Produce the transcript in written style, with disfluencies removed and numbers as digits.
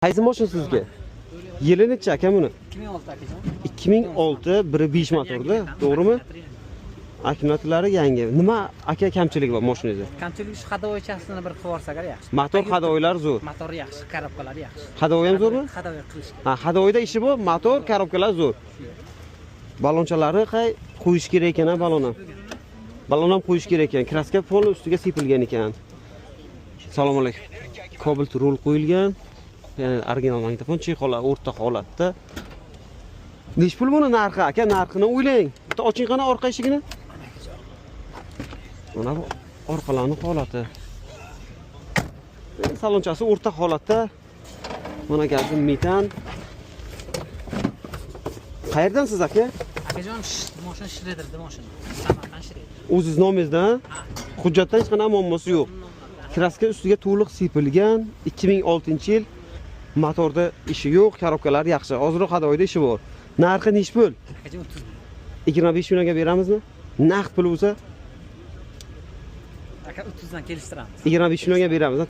Qaysi mashina sizga? Yili necha aka buni? 2006 akajon. 2006 1.5 motorda, to'g'rimi? Akkumulyatorlari yangi. Nima aka kamchiligi bor mashinangizda? Kamchiligi shu hadovoychasini bir qilib yuborsak yaxshi. Motor hadovoylari zo'r. Motori yaxshi, korobkalari yaxshi. Hadovoy ham zo'rmi? Hadovoy qilish. Ha, hadovoyda ishi bor, motor, korobkalar zo'r. Balonchalari qo'yish kerak ekan, balon ham. Balon ham qo'yish kerak ekan. Kraska pol ustiga sepilgan ekan. Assalomu alaykum. Cobalt rul qo'yilgan. Yani original magnitofon chexolar o'rta holatda. Nech pul buni narxi aka? Narxini o'ylang. Bitta oching qana orqa eshigini. Mana bu orqalarning holati. Salonchasi o'rta holatda. Mana gazim metan. Qayerdan siz aka? Akajon, mashina shredirda mashina. Samarqand shredder. O'ziz nomingizdan? Hujjatdan hech qanday muammosi yo'q. Kraska ustiga to'liq sepilgan 2006-yil. Motorda ishi yo'q, korobkalar yaxshi. Hozirroq hadovoyda ishi bor. Narxi nech pul? Akajon 30 ming. 25 millionga beramizmi? Naqd pul bo'lsa Aka 30 dan kelishtiramiz. 25 millionga beramiz.